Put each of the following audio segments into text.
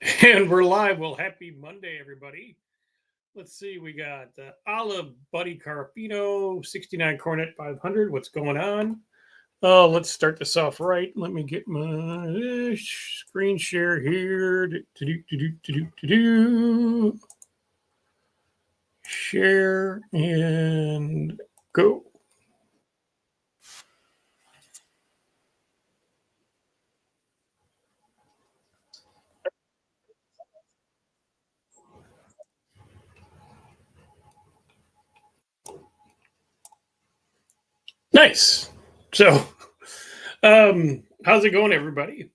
And we're live. Well, happy Monday, everybody. Let's see. We got Olive Buddy Carafino, 69 Cornet 500. What's going on? Oh, let's start this off right. Let me get my screen share here. Share and go. Nice. So, how's it going, everybody?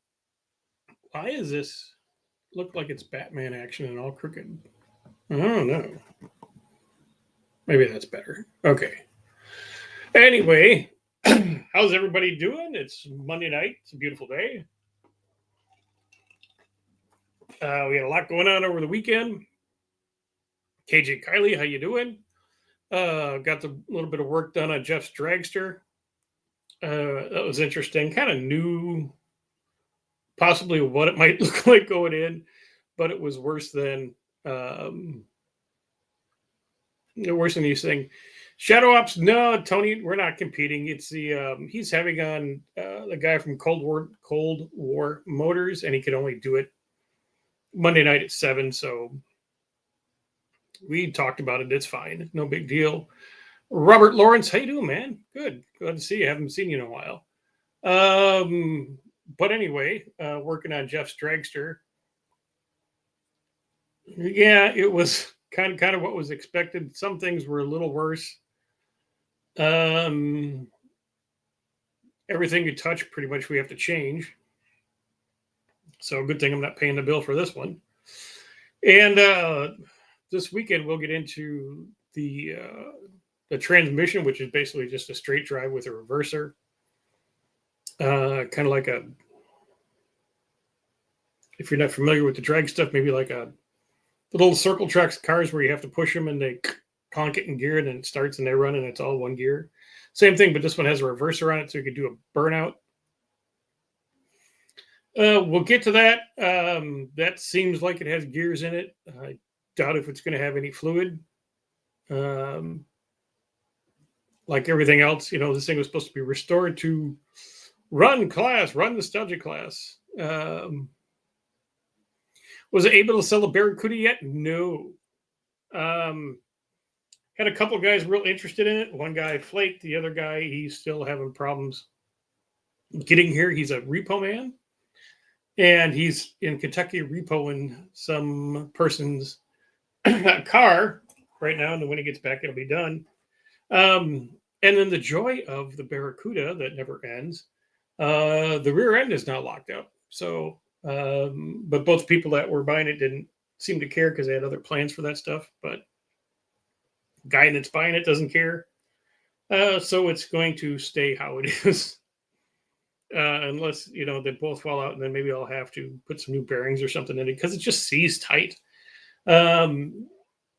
Why is this look like it's Batman action and all crooked? I don't know. Maybe that's better. Okay. Anyway, how's everybody doing? It's Monday night. It's a beautiful day. We had a lot going on over the weekend. KJ Kylie, how you doing? Got a little bit of work done on Jeff's dragster. That was interesting. Kind of knew possibly what it might look like going in, but it was worse than you think. Shadow Ops, no, Tony, we're not competing. It's the he's having on the guy from Cold War Motors, and he could only do it Monday night at 7. So we talked about it. It's fine, no big deal. Robert Lawrence, how you doing, man? Good, glad to see you. Haven't seen you in a while. But anyway, working on Jeff's dragster. Yeah, it was kind of what was expected. Some things were a little worse. Everything you touch, pretty much, we have to change. So good thing I'm not paying the bill for this one. And this weekend we'll get into the transmission, which is basically just a straight drive with a reverser. Kind of like if you're not familiar with the drag stuff, maybe like the little circle tracks cars where you have to push them and they conk it in gear and then it starts and they run and it's all one gear. Same thing, but this one has a reverser on it, so you could do a burnout. We'll get to that. That seems like it has gears in it. I doubt if it's going to have any fluid. Like everything else, this thing was supposed to be restored to run nostalgia class. Was it able to sell a Barracuda yet? No. Had a couple guys real interested in it. One guy flaked. The other guy, he's still having problems getting here. He's a repo man. And he's in Kentucky repoing some person's car right now. And then when he gets back, it'll be done. And then the joy of the Barracuda that never ends, the rear end is now locked up. So, but both people that were buying it didn't seem to care because they had other plans for that stuff. But the guy that's buying it doesn't care. So it's going to stay how it is. Unless they both fall out, and then maybe I'll have to put some new bearings or something in it because it just sees tight.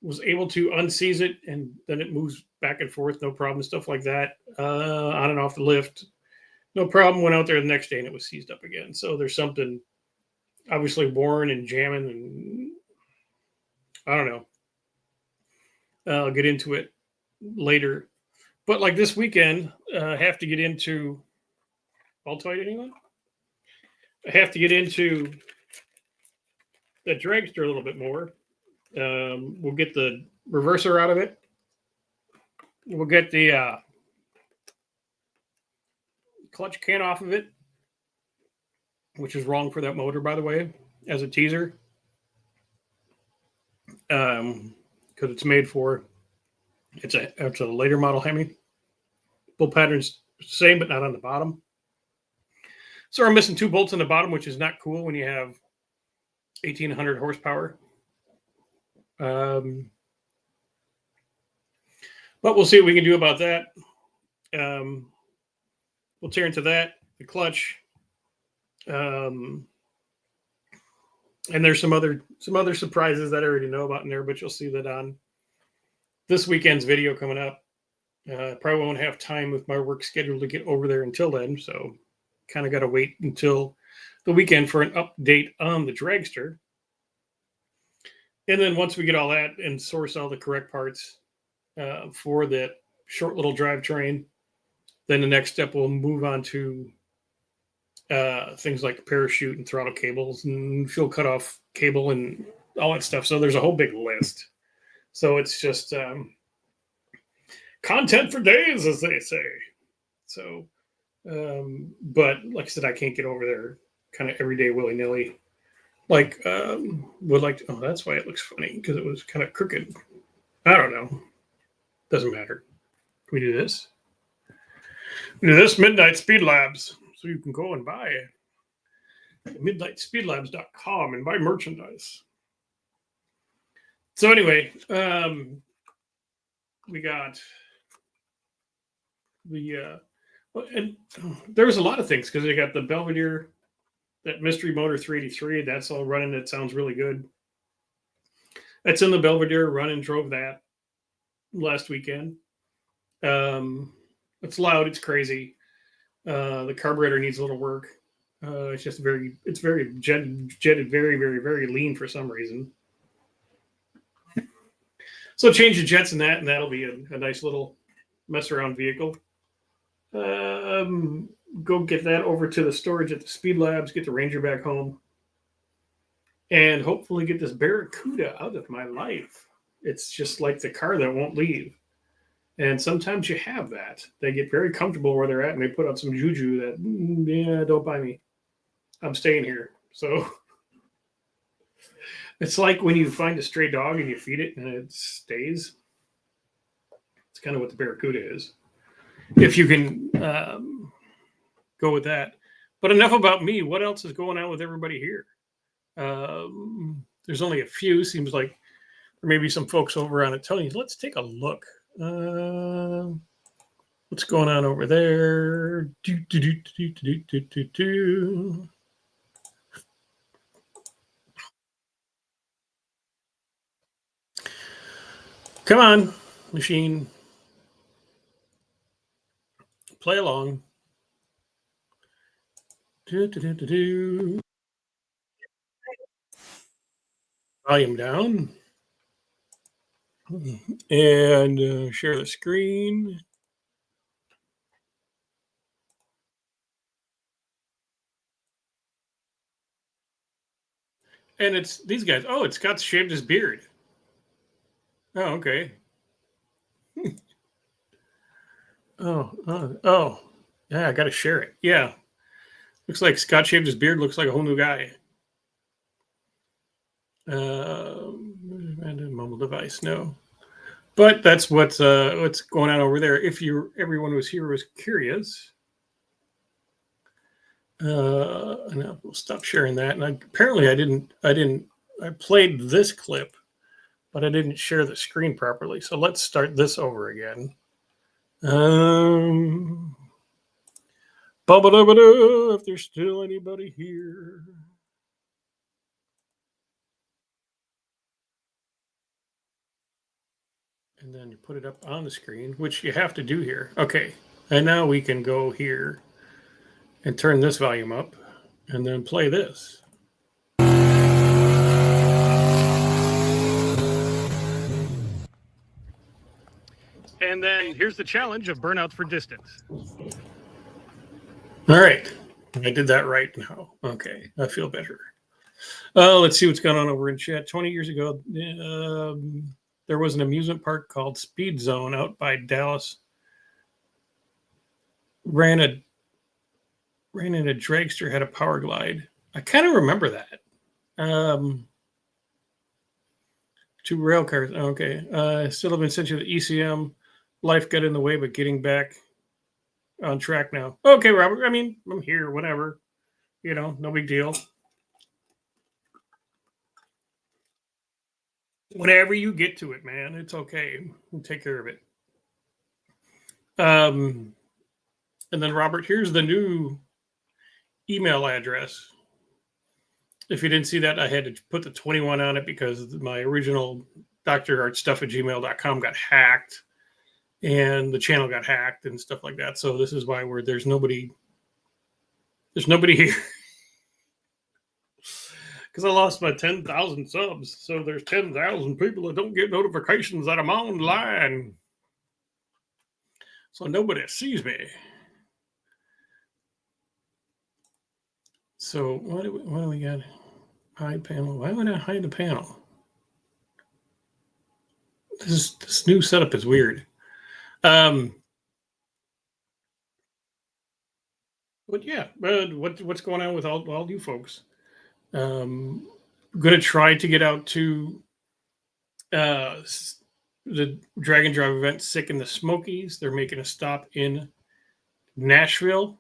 Was able to unseize it, and then it moves back and forth, no problem, stuff like that. On and off the lift, no problem. Went out there the next day, and it was seized up again. So there's something obviously worn and jamming, and I don't know. I'll get into it later. But like this weekend, I have to get into. Altoid, anyone? I have to get into the dragster a little bit more. We'll get the reverser out of it. We'll get the clutch can off of it, which is wrong for that motor, by the way, as a teaser. Because it's made for it's a later model Hemi. Bolt pattern's same, but not on the bottom. So I'm missing 2 bolts on the bottom, which is not cool when you have 1,800 horsepower. But we'll see what we can do about that. We'll tear into that, the clutch. And there's some other surprises that I already know about in there, but you'll see that on this weekend's video coming up. Probably won't have time with my work schedule to get over there until then, so kind of got to wait until the weekend for an update on the dragster. And then once we get all that and source all the correct parts for that short little drivetrain, then the next step will move on to things like parachute and throttle cables and fuel cutoff cable and all that stuff. So there's a whole big list. So it's just content for days, as they say. So, but like I said, I can't get over there kind of every day willy nilly. Like, would like to, oh, that's why it looks funny because it was kind of crooked. I don't know. Doesn't matter. Can we do this? We do this Midnight Speed Labs. So you can go and buy midnightspeedlabs.com and buy merchandise. So anyway, we got the and there was a lot of things because they got the Belvedere, that Mystery Motor 383. That's all running. It sounds really good. That's in the Belvedere. Run and drove that last weekend. It's loud. It's crazy. The carburetor needs a little work. It's just very jetted very, very, very lean for some reason. So change the jets in that, and that'll be a nice little mess around vehicle. Go get that over to the storage at the Speed Labs, get the Ranger back home, and hopefully get this Barracuda out of my life. It's just like the car that won't leave. And sometimes you have that. They get very comfortable where they're at, and they put out some juju that, yeah, don't buy me. I'm staying here. So it's like when you find a stray dog and you feed it and it stays. It's kind of what the Barracuda is. If you can go with that. But enough about me. What else is going on with everybody here? There's only a few. Seems like there may be some folks over on it. Tony, let's take a look. What's going on over there? Come on, machine. Play along. Volume down. And share the screen. And it's these guys. Oh, it's Scott's shaved his beard. Oh, okay. Oh. Yeah, I got to share it. Yeah. Looks like Scott shaved his beard. Looks like a whole new guy. Random mobile device. No. But that's what's going on over there. If everyone who was here was curious. And we'll stop sharing that. And apparently I played this clip, but I didn't share the screen properly. So let's start this over again. If there's still anybody here. And then you put it up on the screen, which you have to do here. Okay. And now we can go here and turn this volume up and then play this. And then here's the challenge of burnouts for distance. All right. I did that right now. Okay. I feel better. Let's see what's going on over in chat. 20 years ago, there was an amusement park called Speed Zone out by Dallas. Ran in a dragster, had a power glide. I kind of remember that. 2 rail cars. Okay. Still haven't sent you the ECM. Life got in the way, but getting back on track now. Okay, Robert. I mean, I'm here, whatever. No big deal. Whenever you get to it, man, it's okay. We'll take care of it. And then, Robert, here's the new email address. If you didn't see that, I had to put the 21 on it because my original drartstuff@gmail.com got hacked and the channel got hacked and stuff like that. So this is why there's nobody here. because I lost my 10,000 subs. So there's 10,000 people that don't get notifications that I'm online. So nobody sees me. So what do we got? Hide panel. Why would I hide the panel? This new setup is weird. But yeah, what's going on with all you folks? I'm gonna try to get out to the Drag and Drive event, Sick in the Smokies. They're making a stop in Nashville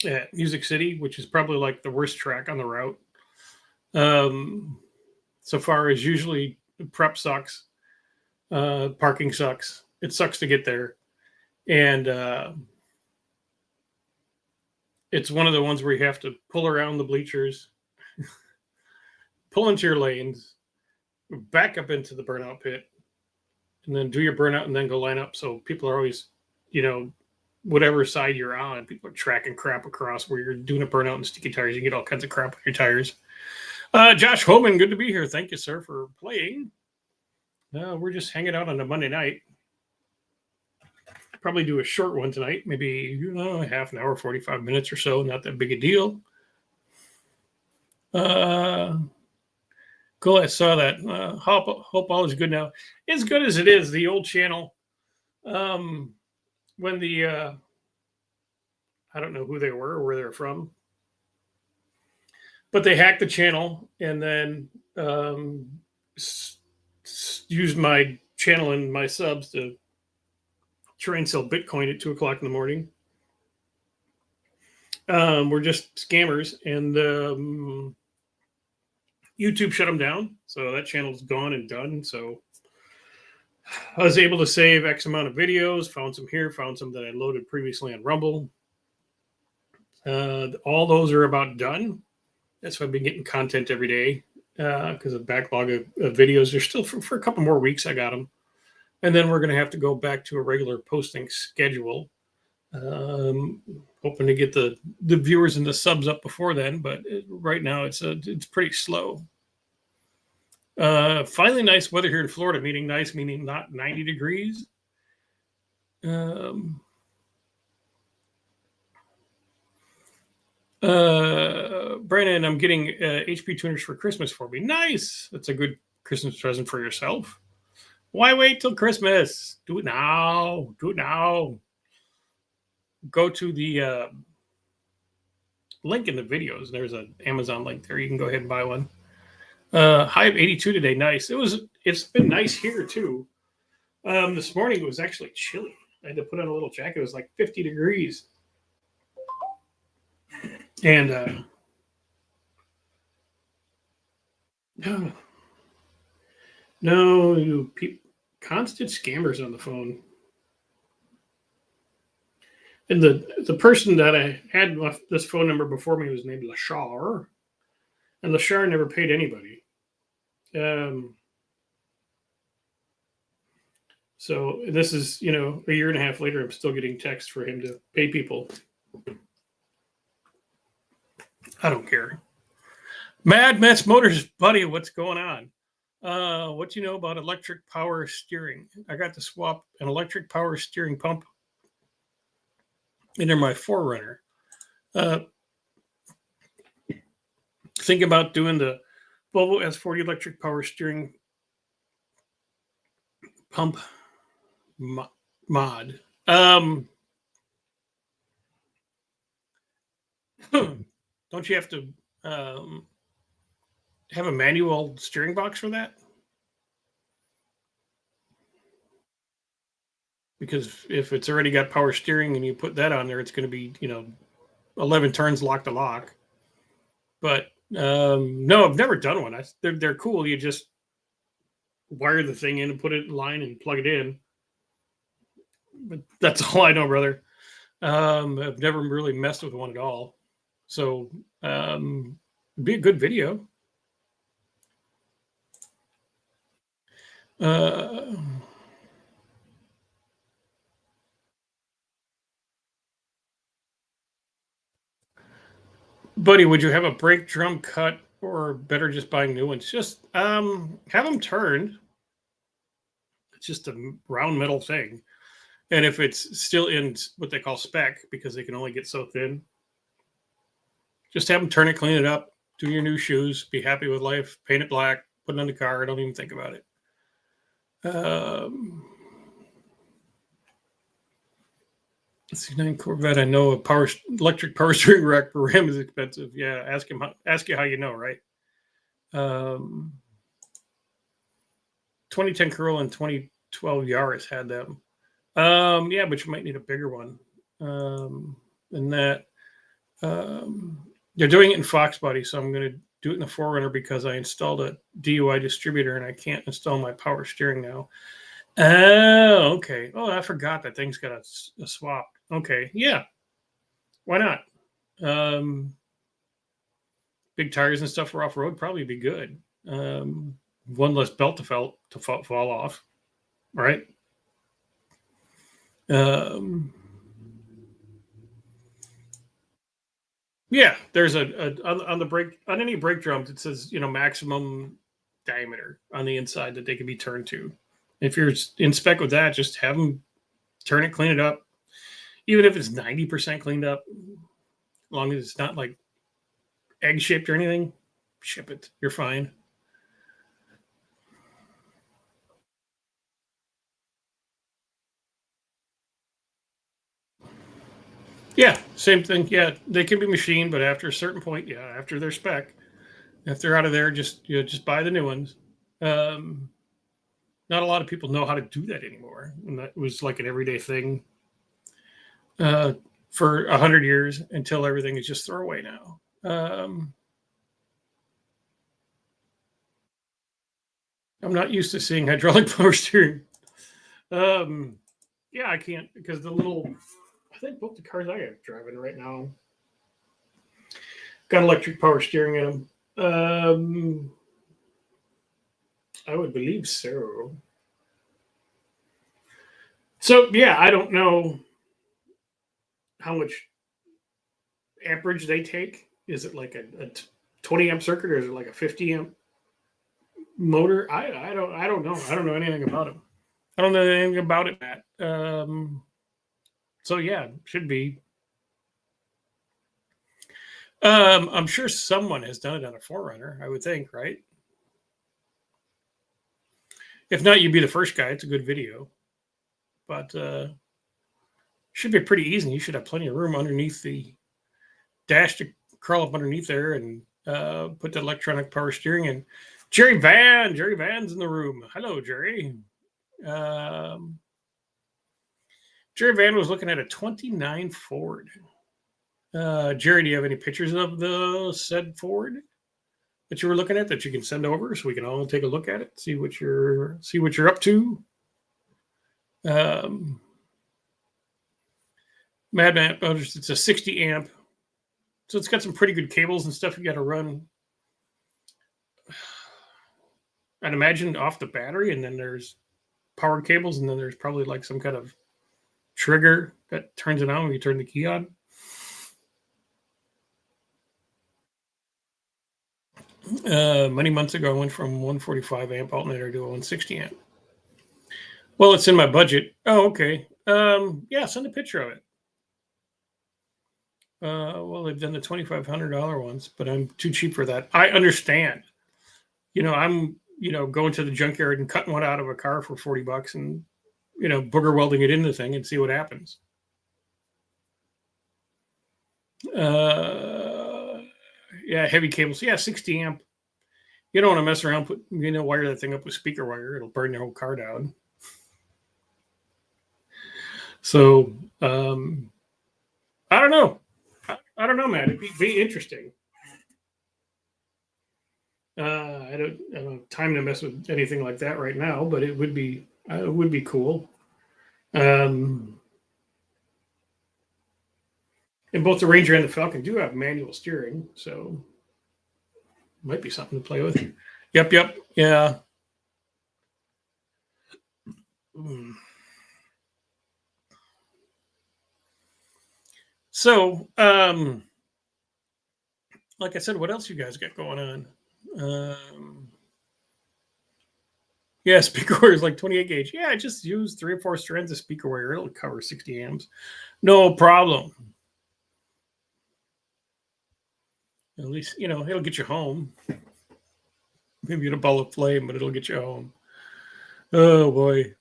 at Music City, which is probably like the worst track on the route. So far as usually prep sucks, parking sucks. It sucks to get there, and it's one of the ones where you have to pull around the bleachers, pull into your lanes, back up into the burnout pit, and then do your burnout and then go line up. So people are always, whatever side you're on, people are tracking crap across where you're doing a burnout and sticky tires. You get all kinds of crap on your tires. Josh Holman, good to be here. Thank you, sir, for playing. We're just hanging out on a Monday night. Probably do a short one tonight, maybe half an hour, 45 minutes or so. Not that big a deal. Cool, I saw that. Hope all is good now. As good as it is, the old channel, when the, I don't know who they were or where they're from, but they hacked the channel and then used my channel and my subs to try and sell Bitcoin at 2 o'clock in the morning. We're just scammers, and YouTube shut them down. So that channel's gone and done. So I was able to save X amount of videos, found some here, found some that I loaded previously on Rumble. All those are about done. That's why I've been getting content every day because of backlog of videos. They're still for a couple more weeks. I got them. And then we're going to have to go back to a regular posting schedule. Hoping to get the viewers and the subs up before then, but right now it's pretty slow. Finally, nice weather here in Florida. Meaning nice, meaning not 90 degrees. Brandon, I'm getting HP tuners for Christmas for me. Nice. That's a good Christmas present for yourself. Why wait till Christmas? Do it now. Do it now. Go to the link in the videos. There's an Amazon link there. You can go ahead and buy one. High of 82 today. Nice. It's been nice here too. This morning it was actually chilly. I had to put on a little jacket. It was like 50 degrees. And no, you constant scammers on the phone. And the person that I had this phone number before me was named Lashar, and Lashar never paid anybody. So this is, a year and a half later, I'm still getting texts for him to pay people. I don't care. Mad Mets Motors, buddy, what's going on? What do you know about electric power steering? I got to swap an electric power steering pump into my 4Runner. Think about doing the Volvo S40 electric power steering pump mod. Don't you have to have a manual steering box for that? Because if it's already got power steering and you put that on there, it's going to be 11 turns lock to lock. But no, I've never done one. They're cool. You just wire the thing in and put it in line and plug it in. But that's all I know, brother. I've never really messed with one at all. So it'd be a good video. Buddy, would you have a brake drum cut or better just buying new ones. Just have them turned. It's just a round metal thing. And if it's still in what they call spec, because they can only get so thin, just have them turn it, clean it up, do your new shoes, be happy with life, paint it black, put it on the car. Don't even think about it. C9 Corvette. I know a electric power steering rack per ram is expensive. Yeah, ask you how you know, right? 2010 Corolla and 2012 Yaris had them. Yeah, but you might need a bigger one. And that they're doing it in Fox Body, so I'm going to do it in the 4Runner because I installed a DUI distributor and I can't install my power steering now. Oh, okay. Oh, I forgot that thing's got a swap. Okay, yeah. Why not? Big tires and stuff for off road probably be good. One less belt to fall off, right? Yeah, there's on the brake on any brake drums. It says maximum diameter on the inside that they can be turned to. If you're in spec with that, just have them turn it, clean it up. Even if it's 90% cleaned up, as long as it's not like egg shaped or anything, ship it. You're fine. Yeah, same thing. Yeah, they can be machined, but after a certain point, yeah, after their spec, if they're out of there, just buy the new ones. Um, Not a lot of people know how to do that anymore, and that was like an everyday thing uh, for 100 years until everything is just throwaway now. I'm not used to seeing hydraulic power steering. Um, yeah, I can't because the little. I think both the cars I have driving right now got electric power steering in them. I would believe so. So yeah, I don't know how much amperage they take. Is it like a 20 amp circuit or is it like a 50 amp motor? I don't know. I don't know anything about it. I don't know anything about it, Matt. So yeah, should be. I'm sure someone has done it on a 4Runner. I would think, right? If not, you'd be the first guy. It's a good video, but should be pretty easy. You should have plenty of room underneath the dash to crawl up underneath there and put the electronic power steering in. Jerry Van's in the room. Hello, Jerry. Um, Jerry Van was looking at a 29 Ford. Jerry, do you have any pictures of the said Ford that you were looking at that you can send over so we can all take a look at it, see what you're up to? Um, Madman Motors, it's a 60 amp, so it's got some pretty good cables and stuff you got to run. I'd imagine off the battery, and then there's powered cables, and then there's probably like some kind of trigger that turns it on when you turn the key on. Many months ago, I went from 145 amp alternator to a 160 amp. Well, it's in my budget. Oh, okay. Yeah, send a picture of it. Well, they've done the $2,500 ones, but I'm too cheap for that. I understand. I'm going to the junkyard and cutting one out of a car for $40 and booger welding it in the thing and see what happens. Yeah, heavy cables. Yeah, 60 amp. You don't want to mess around. Wire that thing up with speaker wire. It'll burn your whole car down. So I don't know. I don't know, man. It'd be interesting. I don't have time to mess with anything like that right now, but it would be cool. And both the Ranger and the Falcon do have manual steering, so might be something to play with. Yep, yeah. So like I said, what else you guys got going on? Yeah, speaker wire is like 28 gauge. Yeah, just use 3 or 4 strands of speaker wire. It'll cover 60 amps. No problem. At least, it'll get you home. Maybe in a ball of flame, but it'll get you home. Oh, boy.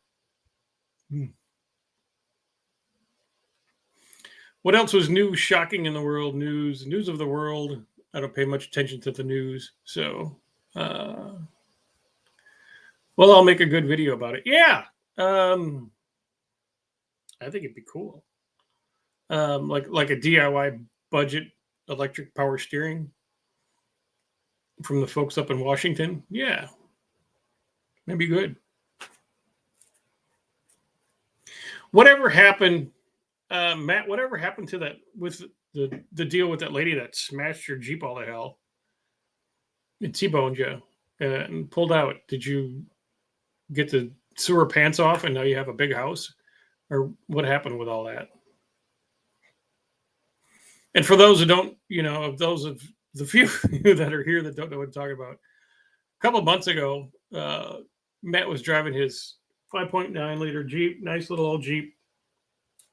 What else was new, shocking in the world? News of the world. I don't pay much attention to the news. So, well, I'll make a good video about it. Yeah. I think it'd be cool. Like a DIY budget electric power steering from the folks up in Washington. Yeah. That'd be good. Whatever happened, Matt, whatever happened to that with the deal with that lady that smashed your Jeep all to hell? It T-boned you and pulled out. Did you get the sewer pants off and now you have a big house? Or what happened with all that? And for those who don't, of those of the few that are here that don't know what I'm talking about, a couple of months ago, Matt was driving his 5.9 liter Jeep, nice little old Jeep.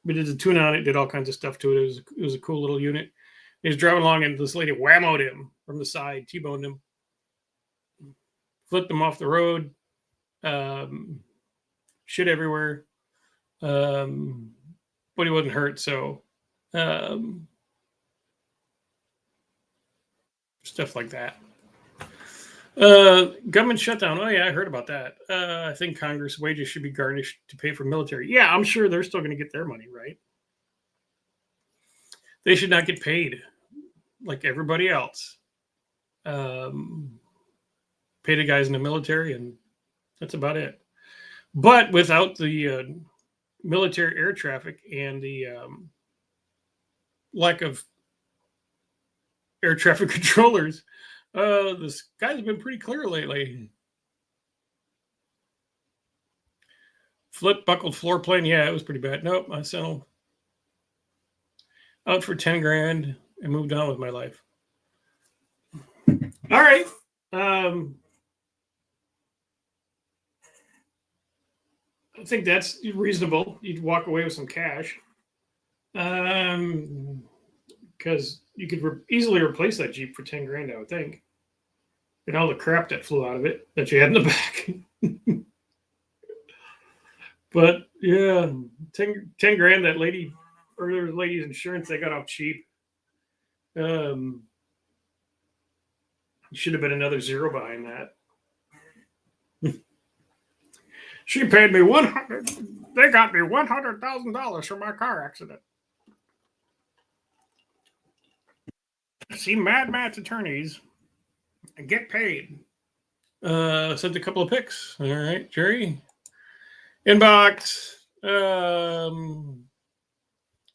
We did the tune on it, did all kinds of stuff to it. It was a cool little unit. He was driving along and this lady whammoed him from the side, T-boned him, flipped him off the road, shit everywhere. But he wasn't hurt, so stuff like that. Government shutdown. Oh yeah, I heard about that. I think Congress wages should be garnished to pay for military. Yeah, I'm sure they're still going to get their money, right? They should not get paid like everybody else. Pay the guys in the military, and that's about it. But without the military air traffic and the lack of air traffic controllers, the skies have been pretty clear lately. Flip buckled floor plane. Yeah, it was pretty bad. Nope, I settled out for 10 grand and moved on with my life. All right. I think that's reasonable. You'd walk away with some cash. Because you could easily replace that Jeep for 10 grand, I would think. And all the crap that flew out of it that you had in the back. But yeah, 10 grand, that lady or the lady's insurance, they got off cheap. Should have been another zero behind that. She paid me they got me $100,000 for my car accident. See Mad Matt's attorneys and get paid. Sent a couple of pics. All right, Jerry. Inbox.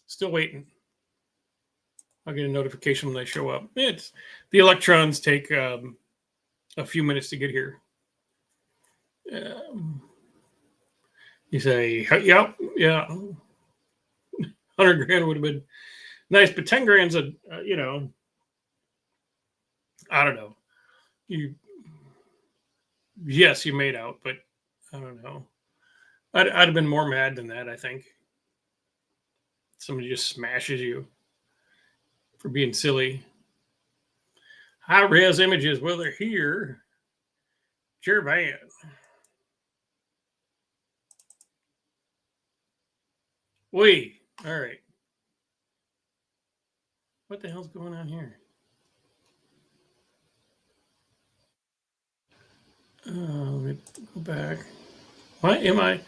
Still waiting. I'll get a notification when they show up. The electrons take a few minutes to get here. You say, yep, yeah. 100 grand would have been nice, but 10 grand's I don't know. Yes, you made out, but I don't know. I'd have been more mad than that, I think. Somebody just smashes you for being silly. High res images. Well, they're here. Jervan. Wait. All right. What the hell's going on here? Let me go back. Why am I?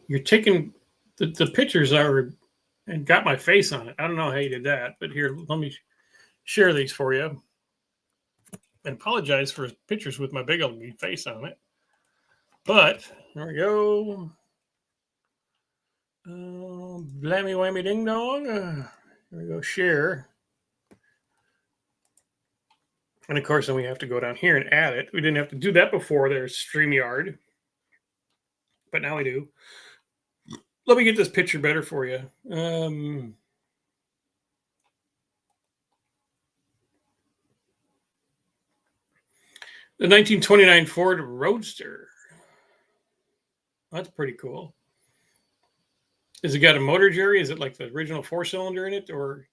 You're taking the pictures are and got my face on it. I don't know how you did that, but here, let me share these for you. And apologize for pictures with my big old face on it. But there we go. Blammy whammy ding dong. Here we go. Share. And of course, then we have to go down here and add it. We didn't have to do that before. There's StreamYard, but now we do. Let me get this picture better for you. The 1929 Ford Roadster. That's pretty cool. Is it got a motor, Jerry? Is it like the original 4-cylinder in it, or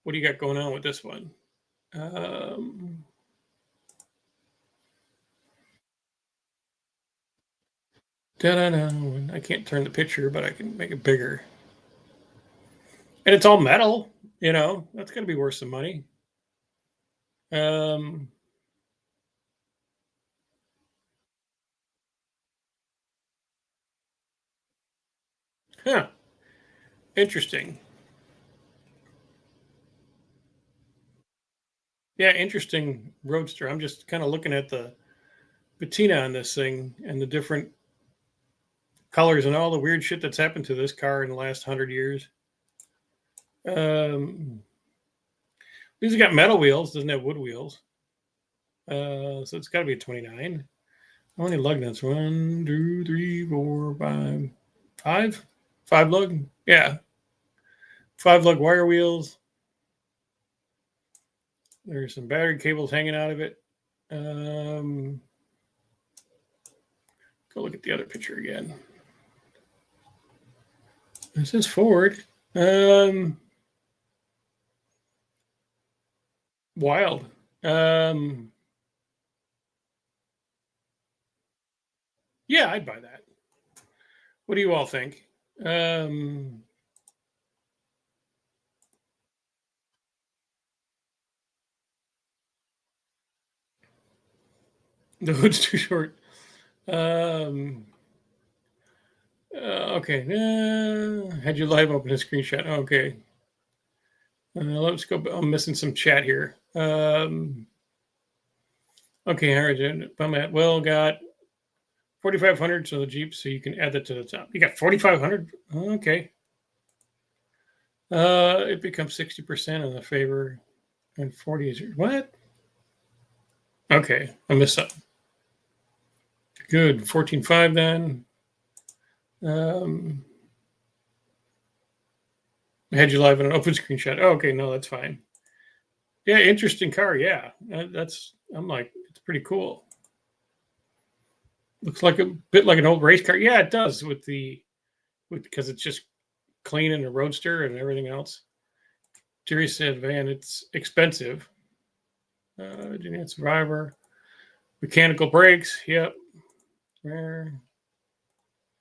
what do you got going on with this one? I can't turn the picture, but I can make it bigger. And it's all metal, that's going to be worth some money. Um, huh. Interesting. Yeah, interesting Roadster. I'm just kind of looking at the patina on this thing and the different colors and all the weird shit that's happened to this car in the last 100 years. These have got metal wheels, doesn't have wood wheels. So it's got to be a 29. How many lug nuts? 1, 2, 3, 4, 5. 5? 5 lug? Yeah. 5 lug wire wheels. There's some battery cables hanging out of it. Go look at the other picture again. This is Ford. Wild. Yeah, I'd buy that. What do you all think? The hood's too short. Okay. Had you live open a screenshot? Okay. Let's go. I'm missing some chat here. Okay, Harry, I'm at got 4,500 so the Jeep, so you can add that to the top. You got 4,500. Okay. It becomes 60% in the favor, and 40 is what? Okay, I missed something. Good, 14.5 then. I had you live in an open screenshot. Oh, okay, no, that's fine. Yeah, interesting car. Yeah, I'm like, it's pretty cool. Looks like a bit like an old race car. Yeah, it does because it's just clean and a roadster and everything else. Jerry said, "Van, it's expensive." Engineered Survivor, mechanical brakes. Yep.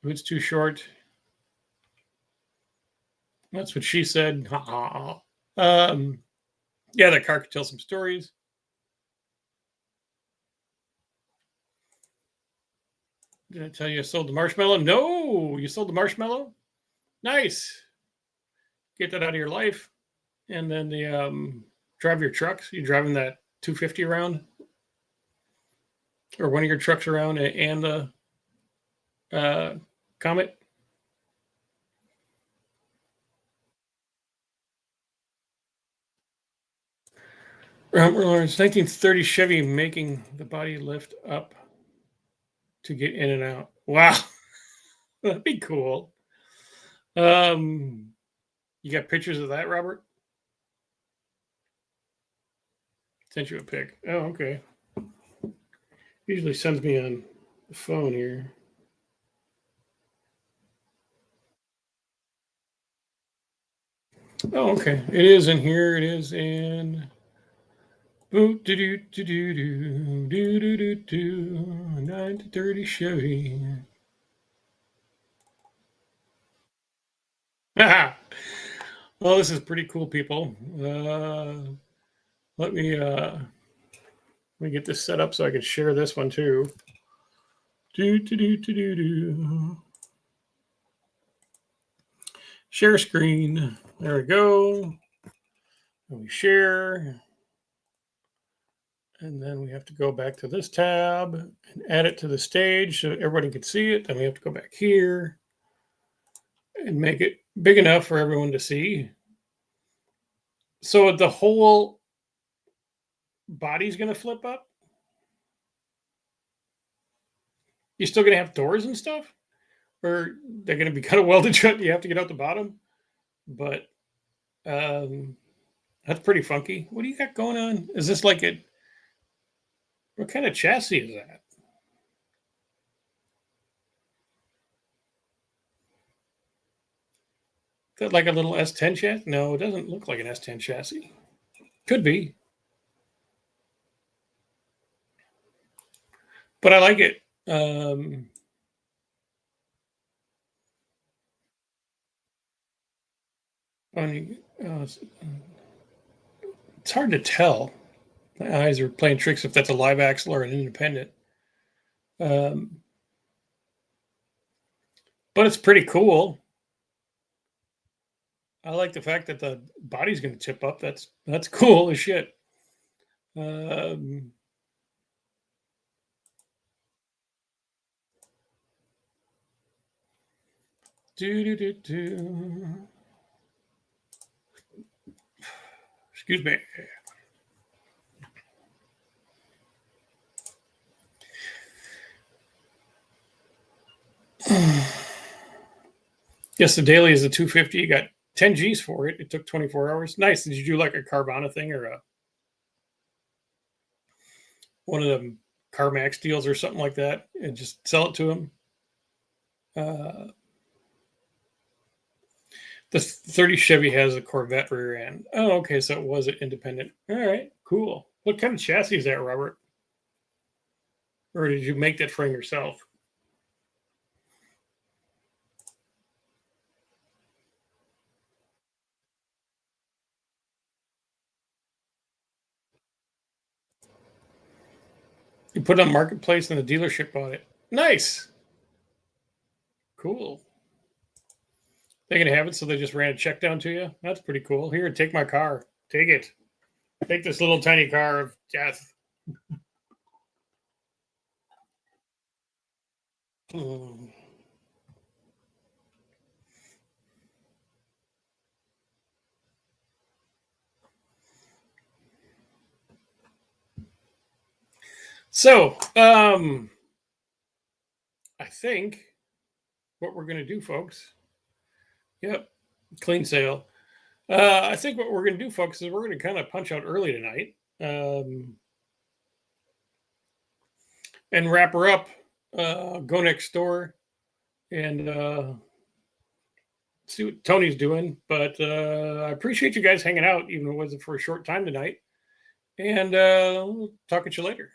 Hood's too short. That's what she said. Yeah, that car could tell some stories. Did I tell you I sold the marshmallow? No, you sold the marshmallow? Nice. Get that out of your life. And then the drive your trucks. You driving that 250 around? Or one of your trucks around and the Comet? Lawrence, 1930 Chevy making the body lift up to get in and out. Wow. That'd be cool. You got pictures of that, Robert? Sent you a pic. Oh, okay. Usually sends me on the phone here. Oh, okay. It is in here. It is in. Do do do do do do do do do 1930 Chevy. Well, this is pretty cool, people. Let me get this set up so I can share this one too. Do do do do do do. Share screen. There we go. And we share. And then we have to go back to this tab and add it to the stage so everybody can see it. Then we have to go back here and make it big enough for everyone to see. So the whole body's going to flip up? You're still going to have doors and stuff? Or they're going to be kind of welded shut? You have to get out the bottom? But that's pretty funky. What do you got going on? Is this like it? What kind of chassis is that? Is that like a little S10 chassis? No, it doesn't look like an S10 chassis. Could be. But I like it. It's hard to tell. My eyes are playing tricks if that's a live axle or an independent. But it's pretty cool. I like the fact that the body's going to tip up. That's cool as shit. Excuse me. Yes, the daily is a 250. You got 10 G's for it. It took 24 hours. Nice. Did you do like a Carvana thing or one of them CarMax deals or something like that and just sell it to them? The 30 Chevy has a Corvette rear end. Oh, okay. So it was an independent. All right. Cool. What kind of chassis is that, Robert? Or did you make that frame yourself? You put it on Marketplace and the dealership bought it. Nice. Cool. They can have it, so they just ran a check down to you. That's pretty cool. Here, take my car. Take it. Take this little tiny car of death. So, I think what we're going to do, folks. Yep, clean sale. I think what we're going to do, folks, is we're going to kind of punch out early tonight and wrap her up. Go next door and see what Tony's doing. But I appreciate you guys hanging out, even if it wasn't for a short time tonight. And we'll talk at you later.